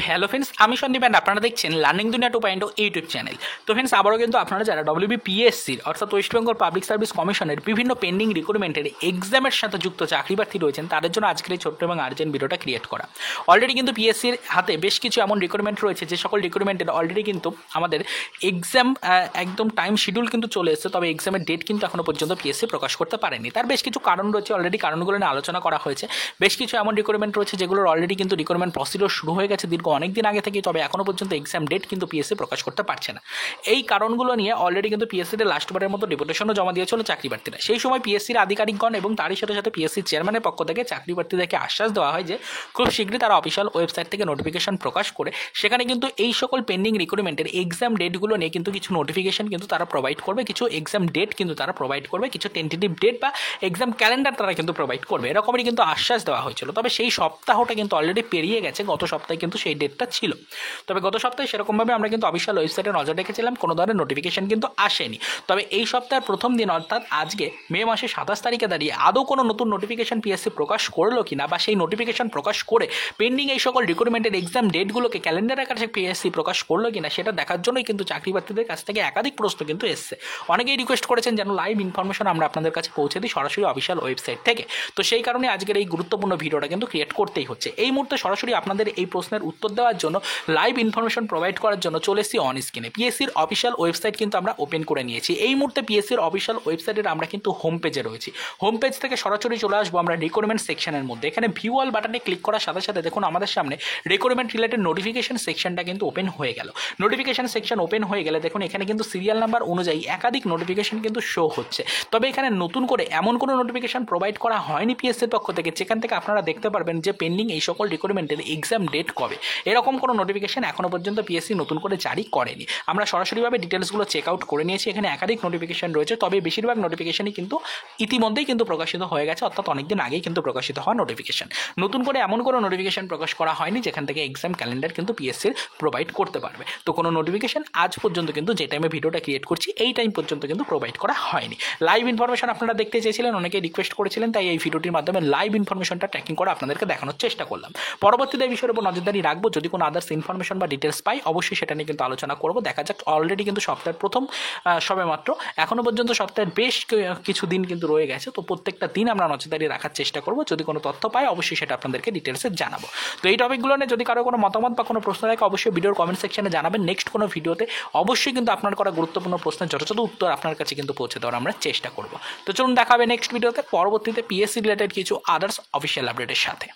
Hello friends, আমি Sandeep and আপনারা দেখছেন লার্নিং দুনিয়া 2.0 ইউটিউব চ্যানেল। তো ফ্রেন্ডস, আবারও কিন্তু আপনারা যারা WBPSCর অর্থাৎ ওয়েস্ট বেঙ্গল পাবলিক সার্ভিস কমিশনের বিভিন্ন পেন্ডিং রিক্রুটমেন্টের এক্সামের সাথে যুক্ত চাকরি প্রার্থী রয়েছেন, তাদের জন্য আজকের এই ছোট্ট এবং আর্জেন্ট ভিডিওটা ক্রিয়েট করা। অলরেডি কিন্তু পিএসসির হাতে বেশ কিছু এমন রিক্রুটমেন্ট রয়েছে যে সকল রিক্রুটমেন্টের অলরেডি কিন্তু আমাদের এক্সাম একদম টাইম শিডিউল কিন্তু চলে এসেছে, তবে এক্সামের ডেট কিন্তু এখনও পর্যন্ত পিএসসি প্রকাশ করতে পারেনি। তার বেশ কিছু কারণ রয়েছে, অলরেডি কারণগুলো নিয়ে আলোচনা করা হয়েছে। বেশ কিছু এমন রিক্রুটমেন্ট রয়েছে যেগুলোর অলরেডি কিন্তু রিক্রুটমেন্ট প্রসিডিওর শুরু হয়ে গেছে দীর্ঘ অনেক দিন আগে থেকে, তবে এখনও পর্যন্ত এক্সাম ডেট কিন্তু পিএসসি প্রকাশ করতে পারছে না। এই কারণগুলো নিয়ে অলরেডি কিন্তু পিএসসিতে লাস্টবারের মতো ডেপুটেশনও জমা দিয়েছিল চাকরি প্রার্থীরা। সেই সময় পিএসসির আধিকারিকগণ এবং তারই সাথে সাথে পিএসসির চেয়ারম্যানের পক্ষ থেকে চাকরি প্রার্থীদেরকে আশ্বাস দেওয়া হয় যে খুব শীঘ্রই তারা অফিসিয়াল ওয়েবসাইট থেকে নোটিফিকেশন প্রকাশ করে সেখানে কিন্তু এই সকল পেন্ডিং রিক্রুটমেন্টের এক্সাম ডেটগুলো নিয়ে কিন্তু কিছু নোটিফিকেশন কিন্তু তারা প্রোভাইড করবে, কিছু এক্সাম ডেট কিন্তু তারা প্রোভাইড করবে, কিছু টেন্টেটিভ ডেট বা এক্সাম ক্যালেন্ডার তারা কিন্তু প্রোভাইড করবে, এরকমই কিন্তু আশ্বাস দেওয়া হয়েছিল। তবে সেই সপ্তাহটা কিন্তু অলরেডি পেরিয়ে গেছে, গত সপ্তাহে কিন্তু সেই ডেটটা ছিল। তবে গত সপ্তাহে সেরকমভাবে আমরা কিন্তু অফিসিয়াল ওয়েবসাইটে নজর রেখেছিলাম, কোনো ধরনের নোটিফিকেশন কিন্তু আসেনি। তবে এই সপ্তাহের প্রথম দিন অর্থাৎ আজকে মে মাসের 27 তারিখে দাঁড়িয়ে আদৌ কোনো নতুন নোটিফিকেশন পিএসসি প্রকাশ করলো কিনা বা সেই নোটিফিকেশন প্রকাশ করে পেন্ডিং এই সকল রিক্রুটমেন্টের এক্সাম ডেটগুলোকে ক্যালেন্ডারের কাছে পিএসসি প্রকাশ করলো কিনা সেটা দেখার জন্যই কিন্তু চাকরি প্রার্থীদের কাছ থেকে একাধিক প্রশ্ন কিন্তু এসছে। অনেকেই রিকোয়েস্ট করেছেন যেন লাইভ ইনফরমেশন আমরা আপনাদের কাছে পৌঁছে দিই সরাসরি অফিসিয়াল ওয়েবসাইট থেকে। তো সেই কারণে আজকের এই গুরুত্বপূর্ণ ভিডিওটা কিন্তু ক্রিয়েট করতেই হচ্ছে। এই মুহূর্তে সরাসরি আপনাদের এই প্রশ্নের উত্তর দেওয়ার জন্য, লাইভ ইনফরমেশন প্রোভাইড করার জন্য চলে এসেছি অন স্ক্রিনে। পিএসসির অফিসিয়াল ওয়েবসাইট কিন্তু আমরা ওপেন করে নিয়েছি। এই মুহূর্তে পিএসসির অফিসিয়াল ওয়েবসাইটের আমরা কিন্তু হোম পেজে রয়েছি। হোম পেজ থেকে সরাসরি চলে আসবো আমরা রিক্রুটমেন্ট সেকশনের মধ্যে। এখানে ভিউ অল বাটনে ক্লিক করার সাথে সাথে দেখুন আমাদের সামনে রিক্রুটমেন্ট রিলেটেড নোটিফিকেশন সেকশনটা কিন্তু ওপেন হয়ে গেল। নোটিফিকেশন সেকশন ওপেন হয়ে গেলে দেখুন এখানে কিন্তু সিরিয়াল নাম্বার অনুযায়ী একাধিক নোটিফিকেশন কিন্তু শো হচ্ছে। তবে এখানে নতুন করে এমন কোনো নোটিফিকেশন প্রোভাইড করা হয়নি পিএসসির পক্ষ থেকে যেখান থেকে আপনারা দেখতে পারবেন যে পেন্ডিং এই সকল রিক্রুটমেন্টের এক্সাম ডেট কবে, এরকম কোনো নোটিফিকেশন এখনও পর্যন্ত পিএসসি নতুন করে জারি করেনি। আমরা সরাসরিভাবে ডিটেলসগুলো চেক আউট করে নিয়েছি। এখানে একাধিক নোটিফিকেশন রয়েছে, তবে বেশিরভাগ নোটিফিকেশনই কিন্তু ইতিমধ্যেই কিন্তু প্রকাশিত হয়ে গেছে, অর্থাৎ অনেকদিন আগেই কিন্তু প্রকাশিত হওয়া নোটিফিকেশন। নতুন করে এমন কোনো নোটিফিকেশন প্রকাশ করা হয়নি যেখান থেকে এক্সাম ক্যালেন্ডার কিন্তু পিএসসির প্রোভাইড করতে পারবে। তো কোনো নোটিফিকেশন আজ পর্যন্ত কিন্তু যে টাইমে ভিডিওটা ক্রিয়েট করছি এই টাইম পর্যন্ত কিন্তু প্রোভাইড করা হয়নি। লাইভ ইনফরমেশন আপনারা দেখতে চেয়েছিলেন, অনেকে রিকোয়েস্ট করেছিলেন, তাই এই ভিডিওটির মাধ্যমে লাইভ ইনফরমেশনটা ট্র্যাকিং করে আপনাদেরকে দেখানোর চেষ্টা করলাম। পরবর্তীতে এই বিষয়ের উপর নজরদারি রাখবো, যদি কোনো আদার্স ইনফরমেশন বা ডিটেলস পাই অবশ্যই সেটা নিয়ে কিন্তু আলোচনা করবো। দেখা যাক, অলরেডি কিন্তু সপ্তাহের প্রথম সবে মাত্র, এখনও পর্যন্ত সপ্তাহের বেশ কিছু দিন কিন্তু রয়ে গেছে। তো প্রত্যেকটা দিন আমরা নজরদারি রাখার চেষ্টা করবো, যদি কোনো তথ্য পাই অবশ্যই সেটা আপনাদেরকে ডিটেলসে জানাবো। তো এই টপিকগুলো নিয়ে যদি কারো কোনো মতামত বা কোনো প্রশ্ন থাকে অবশ্যই ভিডিওর কমেন্ট সেকশনে জানাবেন। নেক্সট কোনো ভিডিওতে অবশ্যই কিন্তু আপনার করা গুরুত্বপূর্ণ প্রশ্নের যথাযথ উত্তর আপনার কাছে কিন্তু পৌঁছে দেওয়ার আমরা চেষ্টা করবো। তো চলুন দেখা হবে নেক্সট ভিডিওতে, পরবর্তীতে পিএসসি রিলেটেড কিছু আদার্স অফিসিয়াল আপডেটের সাথে।